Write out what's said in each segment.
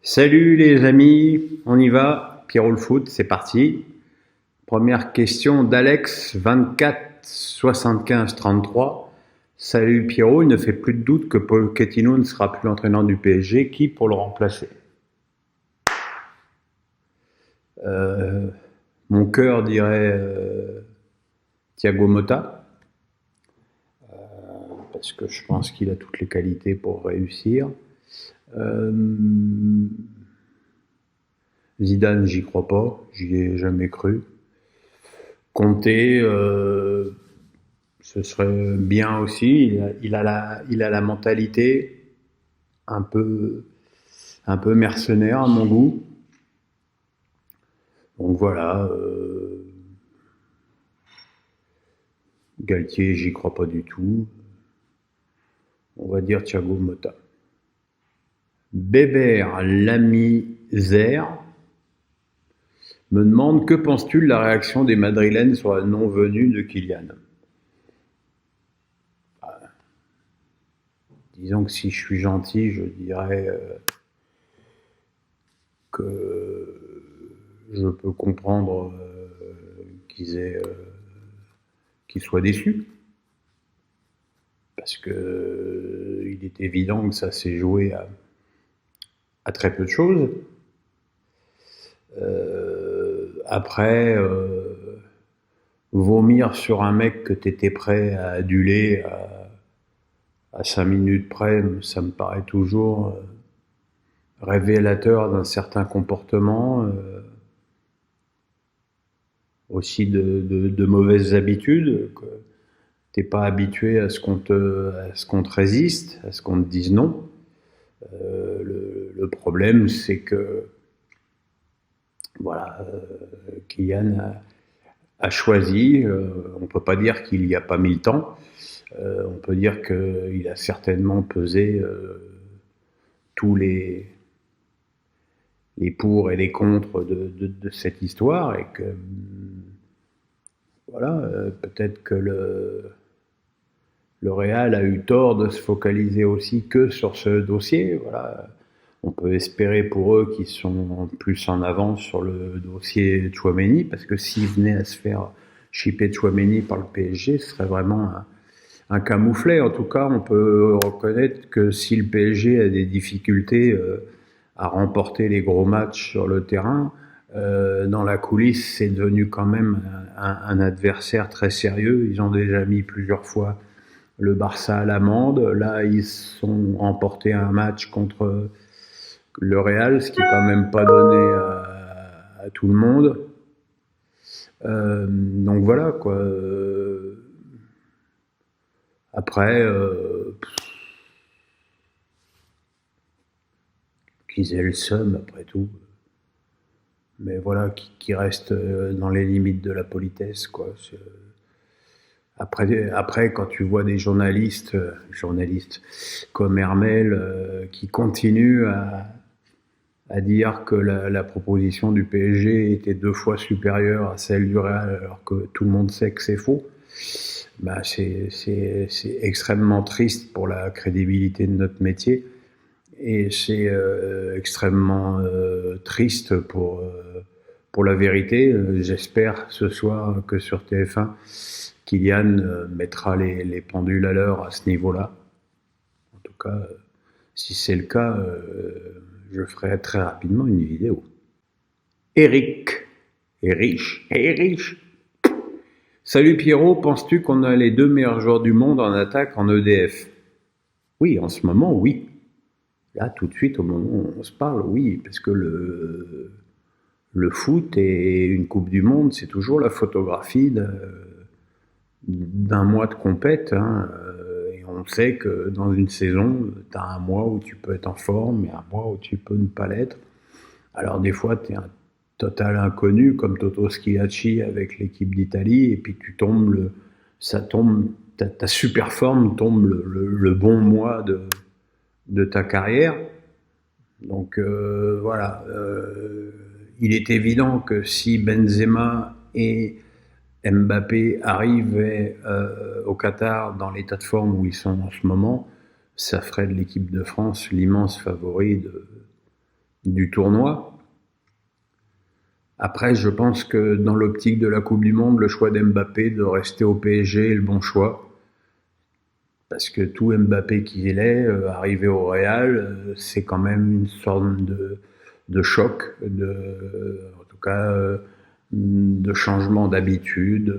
Salut les amis, on y va, Pierrot le foot, c'est parti. Première question d'Alex, 24 75 33. Salut Pierrot, il ne fait plus de doute que Pochettino ne sera plus l'entraîneur du PSG. Qui pour le remplacer? Euh, Mon cœur dirait Thiago Motta, parce que je pense qu'il a toutes les qualités pour réussir. Zidane, j'y crois pas, j'y ai jamais cru. Conte, ce serait bien aussi. Il a la mentalité un peu mercenaire à mon goût. Donc voilà. Galtier, j'y crois pas du tout. On va dire Thiago Motta. Bébert Lamizère me demande: que penses-tu de la réaction des Madrilènes sur la non-venue de Kylian? Disons que si je suis gentil, je dirais que je peux comprendre qu'ils soient déçus. Parce que il est évident que ça s'est joué à très peu de choses. Après, vomir sur un mec que tu étais prêt à aduler à 5 minutes près, ça me paraît toujours révélateur d'un certain comportement, aussi de mauvaises habitudes. T'es pas habitué à ce qu'on te résiste, à ce qu'on te dise non. Le problème, c'est que voilà, Kylian a choisi. On peut pas dire qu'il y a pas mis le temps. On peut dire qu'il a certainement pesé tous les pour et les contre de cette histoire, et que voilà, peut-être que le Real a eu tort de se focaliser aussi que sur ce dossier. Voilà. On peut espérer pour eux qu'ils sont plus en avance sur le dossier Tchouaméni, parce que s'ils venaient à se faire shipper Tchouaméni par le PSG, ce serait vraiment un camouflet. En tout cas, on peut reconnaître que si le PSG a des difficultés à remporter les gros matchs sur le terrain, dans la coulisse, c'est devenu quand même un adversaire très sérieux. Ils ont déjà mis plusieurs fois le Barça à l'amende. Là, ils ont remporté un match contre le Real, ce qui est quand même pas donné à tout le monde. Donc voilà, quoi. Après, qu'ils aient le seum, après tout. Mais voilà, qui reste dans les limites de la politesse, quoi. Après, quand tu vois des journalistes comme Hermel, qui continuent à dire que la proposition du PSG était 2 fois supérieure à celle du Real, alors que tout le monde sait que c'est faux, bah c'est extrêmement triste pour la crédibilité de notre métier, et c'est extrêmement triste pour la vérité. J'espère ce soir que sur TF1, Kylian mettra les pendules à l'heure à ce niveau-là. En tout cas, si c'est le cas, je ferai très rapidement une vidéo. Eric. Salut Pierrot, penses-tu qu'on a les 2 meilleurs joueurs du monde en attaque en EDF? Oui, en ce moment, oui. Là, tout de suite, au moment où on se parle, oui, parce que le foot et une Coupe du Monde, c'est toujours la photographie d'un mois de compète, hein. Et on sait que dans une saison, tu as un mois où tu peux être en forme et un mois où tu peux ne pas l'être. Alors des fois, tu es un total inconnu, comme Toto Schillaci avec l'équipe d'Italie, et puis ta super forme tombe le bon mois de ta carrière. Donc voilà, il est évident que si Benzema et Mbappé arrivaient au Qatar dans l'état de forme où ils sont en ce moment, ça ferait de l'équipe de France l'immense favori du tournoi. Après, je pense que dans l'optique de la Coupe du Monde, le choix d'Mbappé de rester au PSG est le bon choix. Parce que tout Mbappé qu'il est, arrivé au Real, c'est quand même une sorte de choc, en tout cas de changement d'habitude,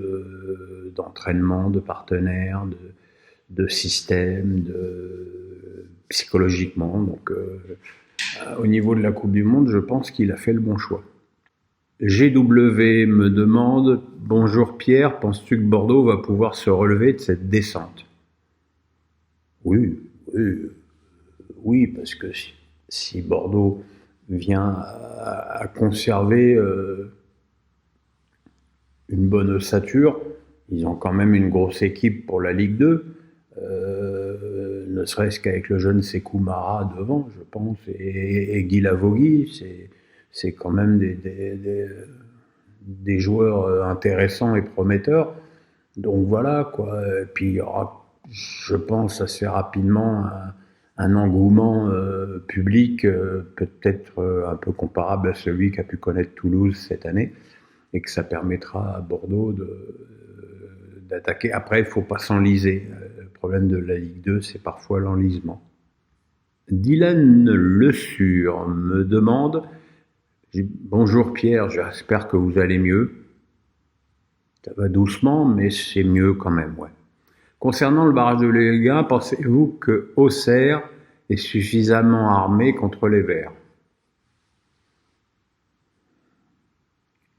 d'entraînement, de partenaire, de système, psychologiquement. Donc au niveau de la Coupe du Monde, je pense qu'il a fait le bon choix. GW me demande: bonjour Pierre, penses-tu que Bordeaux va pouvoir se relever de cette descente? Oui, oui, oui, parce que si Bordeaux vient à conserver une bonne ossature, ils ont quand même une grosse équipe pour la Ligue 2, ne serait-ce qu'avec le jeune Sékou Mara devant, je pense, et Guy Lavogui, c'est quand même des joueurs intéressants et prometteurs. Donc voilà, quoi. Et puis il y aura, je pense, assez rapidement un engouement public peut-être un peu comparable à celui qu'a pu connaître Toulouse cette année, et que ça permettra à Bordeaux d'attaquer. Après, il ne faut pas s'enliser. Le problème de la Ligue 2, c'est parfois l'enlisement. Dylan Le Sur me demande: bonjour Pierre, j'espère que vous allez mieux. Ça va doucement, mais c'est mieux quand même, ouais. Concernant le barrage de Ligue 1, pensez-vous que Auxerre est suffisamment armé contre les Verts?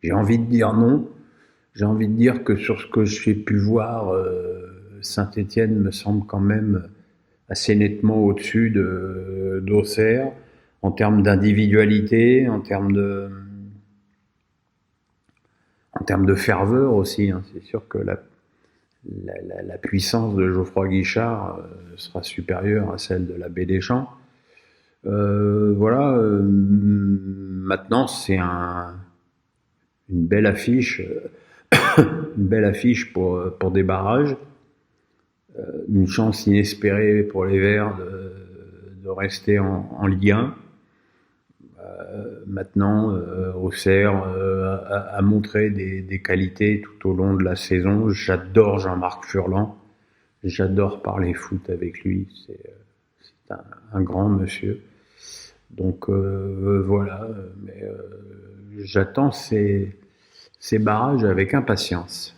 J'ai envie de dire non. J'ai envie de dire que sur ce que j'ai pu voir, Saint-Étienne me semble quand même assez nettement au-dessus d'Auxerre, en termes d'individualité, en termes de ferveur aussi. Hein. C'est sûr que la puissance de Geoffroy Guichard sera supérieure à celle de l'abbé Deschamps. Voilà. Maintenant, c'est une belle affiche, pour des barrages. Une chance inespérée pour les Verts de rester en Ligue 1. Maintenant, Auxerre a montré des qualités tout au long de la saison. J'adore Jean-Marc Furlan. J'adore parler foot avec lui. C'est un grand monsieur. Donc voilà. Mais j'attends ces barrages avec impatience.